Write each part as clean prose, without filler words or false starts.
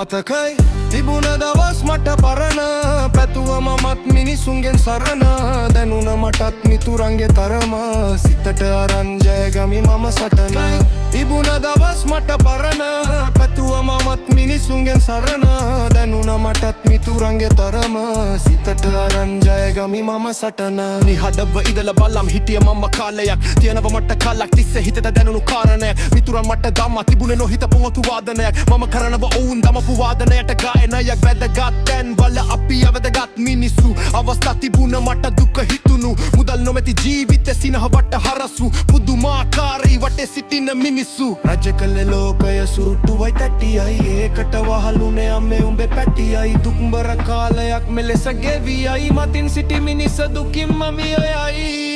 මතකයි තිබුණ දවස් මට පරණ පැතුව මමත් මිනිසුන්ගෙන් සරණ දැනුන මටත් මිතුරන්ගේ තරම සිතට අරන් ජයගමි මම සටන තිබුණ දවස් මට පරණ පැතුව මමත් මිනිසුන්ගෙන් සරණ දැනුන මටත් මිතුරන්ගේ තරම සිතට අරන් ජයගමි මම සටන නිහඬව ඉඳලා බලම් හිටිය මම කාලයක් තියනව මට කලක් තිස්සේ හිතට දැනුණු කාරණයක් මිතුරන් මට දම්මා තිබුණේ නොහිතපු ඔතු වාදනයක් මම කරනව ඔවුන් දමපු වාදනයට ගායනයක් වැදගත් තැන් වල අපි අවදගත් මිනිස්සු අවස්ථා තිබුණ මට දුක හිතුණු මුදල් නොමැති ජීවිතේ සිනහවට හරසු පුදුමාකාරයි වටේ සිටින මිනිස්සු රජ කළ ලෝකය සුරුට්ටුවයි තැටියයි ඒකට වහලුනේ අම්මේ උඹේ පැටියයි දුක්බර කාලයක් මෙලෙස ගෙවියයි මතින් සිටි මිනිස දුකින්ම මියයයි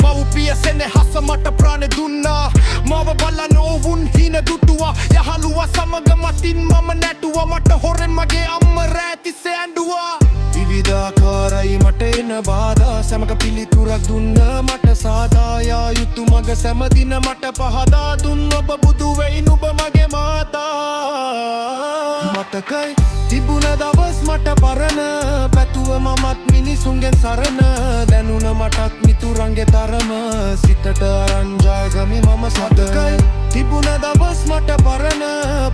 මව්පිය සෙනෙහස මට ප්‍රාණ දුන්නා මව බලන ඔවුන් හින දුටුවා යහළුවා සමග මතින් මම නැටුවා මට හොරෙන් මගේ අම්ම රෑ තිස්සේ ඇඬුවා විවිධාකාරයි මට එන බාධා සමග පිළිතුරක් දුන්න මට සාදා යා යුතු මග සැමදින මට පහදා දුන් ඔබ බුදු වෙයි නුඹ මගේ මාතා මතකයි තිබුණ දවස් මට පරණ පැතුව මමත් මිනිසුන්ගෙන් සරණ දැනුන මටත් මිතුරන්ගේ තරම සිතට අරන් ජයගමි මම සතකයි තිබුණ දවස් මට පරණ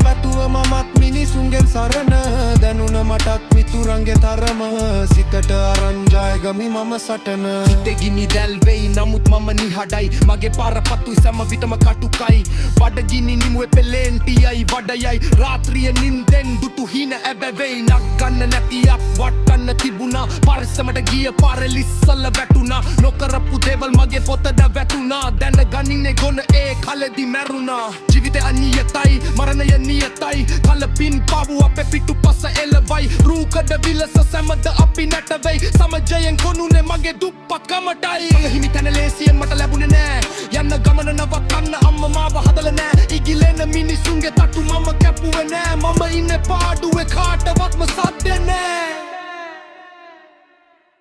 පැතුව මමත් මිනිසුන්ගෙන් සරණ දැනුන මටත් මිතුරන්ගේ තරම සිතට අරන් ජයගමි මම සටන හිතේ ගිනි දැල් වෙයි නමුත් මම නිහඬයි මගේ පාරපත්තුයි සෑම විටම කටුකයි බඩගිනි නිමුවේ පෙලෙන්ටියයි වඩයයි රාත්‍රිය නින්දෙන් දුටු හින ඇබැවෙයි නක්ගන්න නැතියක් වටන්න තිබුණා පරිස්සමට ගිය පාර ලිස්සල වැටුණා නොකරපු දේවල් මගේ පොතට වැටුණා දැනගනින්නේ ගොන ඒ කලෙදි මැරුණා ජීවිතේ අනියතයි මරණය නියතයි කලපින් පවු අපේ පිටුපස එළවයි රූකඩ විලස සැමද අපි නැටවෙයි සමජයෙන් කොනුනේ මගේ දුප්පත් කමටයි හිමි තැන ලේසියෙන් මට ලැබුණේ නෑ යන්න ගමන නවත්තන්න අම්ම මාව හදලා නෑ ඉගිලෙන මිනිසුන්ගේ තටු මම කැපුවේ නෑ මම ඉන්නේ පාඩුවේ කාටවත්ම සද්ද නෑ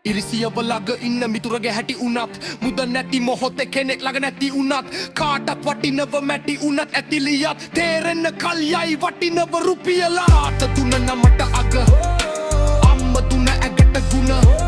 ඉරිසියව ළඟ ඉන්න මිතුරගේ හැටි උනත් මුද නැති මොහොතේ කෙනෙක් ළඟ නැති උනත් කාටත් වටිනව මැටි උනත් ඇතිලියත් තේරෙන්න කල්යයි වටිනව රුපියල ආත දුන්න නමට අග අම්ම දුන්න ඇගට ගුණ